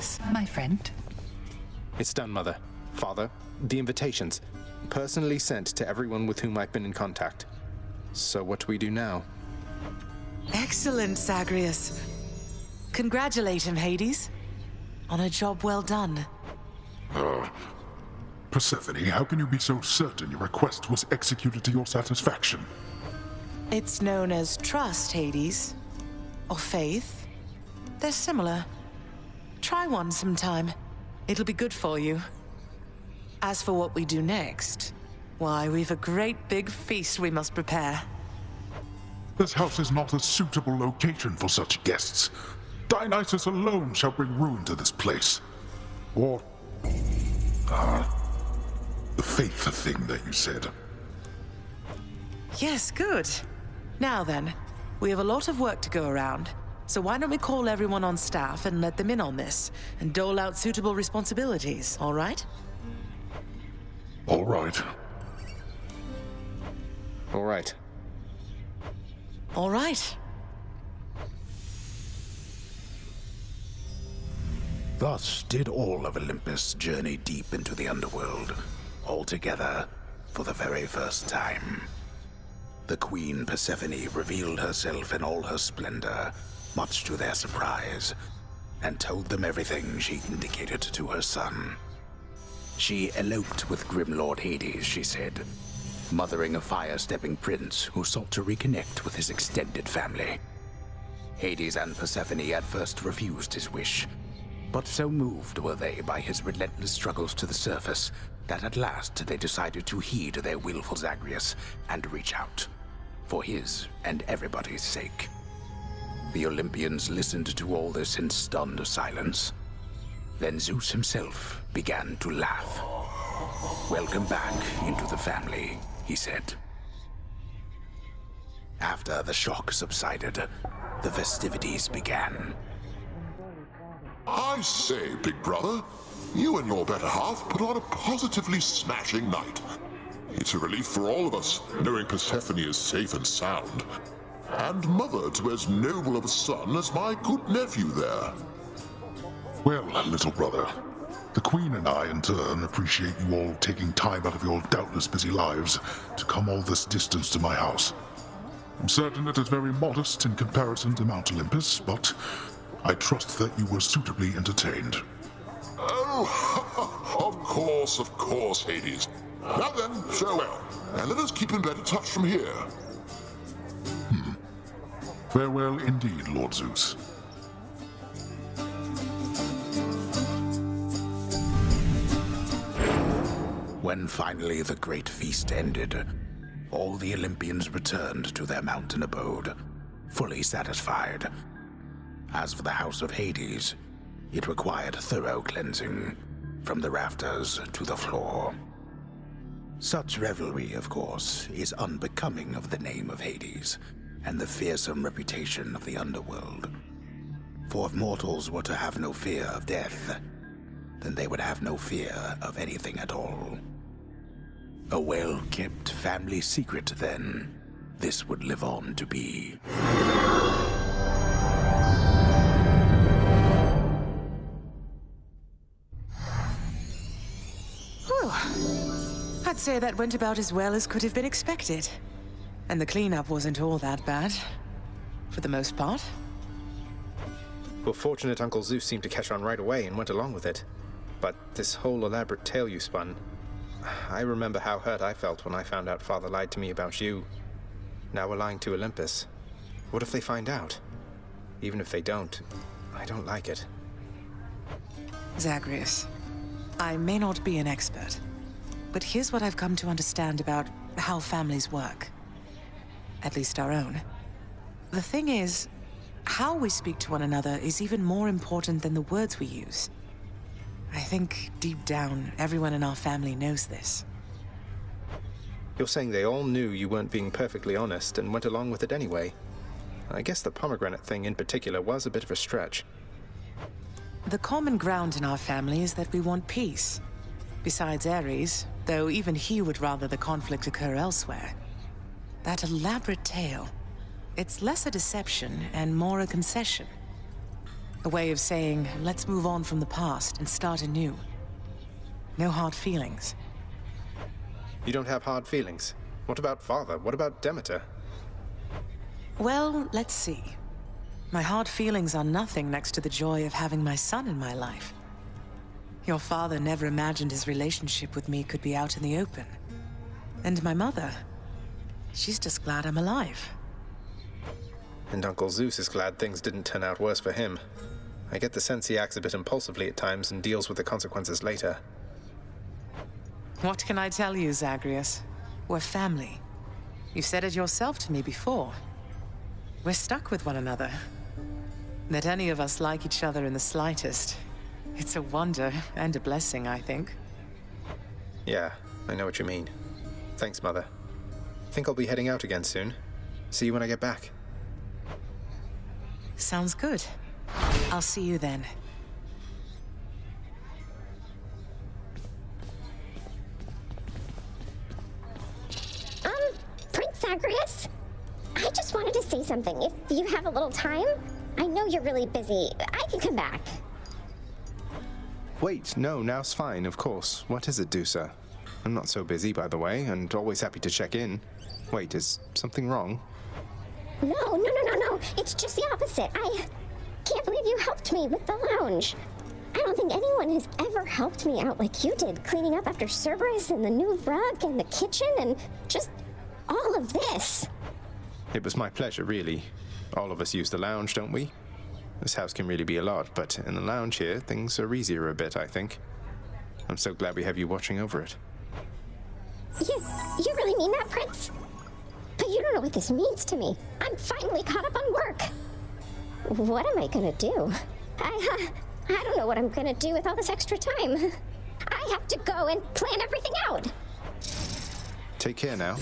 Zagreus, my friend. It's done, Mother. Father, the invitations. Personally sent to everyone with whom I've been in contact. So what do we do now? Excellent, Zagreus. Congratulate him, Hades. On a job well done. Persephone, how can you be so certain your request was executed to your satisfaction? It's known as trust, Hades. Or faith. They're similar. Try one sometime. It'll be good for you. As for what we do next, why, we've a great big feast we must prepare. This house is not a suitable location for such guests. Dionysus alone shall bring ruin to this place. Or... the faith thing that you said. Yes, good. Now then, we have a lot of work to go around, so why don't we call everyone on staff and let them in on this, and dole out suitable responsibilities, all right? All right. All right. All right. Thus did all of Olympus journey deep into the underworld, all together for the very first time. The Queen Persephone revealed herself in all her splendor, much to their surprise, and told them everything she indicated to her son. She eloped with Grim Lord Hades, she said, mothering a fire-stepping prince who sought to reconnect with his extended family. Hades and Persephone at first refused his wish, but so moved were they by his relentless struggles to the surface that at last they decided to heed their willful Zagreus and reach out, for his and everybody's sake. The Olympians listened to all this in stunned silence. Then Zeus himself began to laugh. "Welcome back into the family," he said. After the shock subsided, the festivities began. I say, big brother, you and your better half put on a positively smashing night. It's a relief for all of us, knowing Persephone is safe and sound. And mother to as noble of a son as my good nephew there. Well, little brother, the Queen and I, in turn, appreciate you all taking time out of your doubtless busy lives to come all this distance to my house. I'm certain it is very modest in comparison to Mount Olympus, but I trust that you were suitably entertained. Oh, of course, Hades. Now then, farewell, and let us keep in better touch from here. Farewell indeed, Lord Zeus. When finally the great feast ended, all the Olympians returned to their mountain abode, fully satisfied. As for the house of Hades, it required thorough cleansing, from the rafters to the floor. Such revelry, of course, is unbecoming of the name of Hades, and the fearsome reputation of the underworld. For if mortals were to have no fear of death, then they would have no fear of anything at all. A well-kept family secret, then, this would live on to be. Whew. I'd say that went about as well as could have been expected. And the cleanup wasn't all that bad. For the most part. Well, fortunate Uncle Zeus seemed to catch on right away and went along with it. But this whole elaborate tale you spun... I remember how hurt I felt when I found out Father lied to me about you. Now we're lying to Olympus. What if they find out? Even if they don't, I don't like it. Zagreus, I may not be an expert, but here's what I've come to understand about how families work. At least our own. The thing is, how we speak to one another is even more important than the words we use. I think, deep down, everyone in our family knows this. You're saying they all knew you weren't being perfectly honest and went along with it anyway. I guess the pomegranate thing in particular was a bit of a stretch. The common ground in our family is that we want peace. Besides Ares, though even he would rather the conflict occur elsewhere. That elaborate tale, it's less a deception and more a concession. A way of saying, let's move on from the past and start anew. No hard feelings. You don't have hard feelings? What about Father? What about Demeter? Well, let's see. My hard feelings are nothing next to the joy of having my son in my life. Your father never imagined his relationship with me could be out in the open. And my mother, she's just glad I'm alive. And Uncle Zeus is glad things didn't turn out worse for him. I get the sense he acts a bit impulsively at times and deals with the consequences later. What can I tell you, Zagreus? We're family. You said it yourself to me before. We're stuck with one another. That any of us like each other in the slightest. It's a wonder and a blessing, I think. Yeah, I know what you mean. Thanks, Mother. Think I'll be heading out again soon. See you when I get back. Sounds good. I'll see you then. Prince Zagreus? I just wanted to say something, if you have a little time. I know you're really busy. I can come back. Wait, no, now's fine, of course. What is it, Dusa? I'm not so busy, by the way, and always happy to check in. Wait, is something wrong? No. It's just the opposite. I can't believe you helped me with the lounge. I don't think anyone has ever helped me out like you did, cleaning up after Cerberus and the new rug and the kitchen and just all of this. It was my pleasure, really. All of us use the lounge, don't we? This house can really be a lot, but in the lounge here, things are easier a bit, I think. I'm so glad we have you watching over it. You really mean that, Prince? But you don't know what this means to me. I'm finally caught up on work. What am I gonna do? I don't know what I'm gonna do with all this extra time. I have to go and plan everything out. Take care now.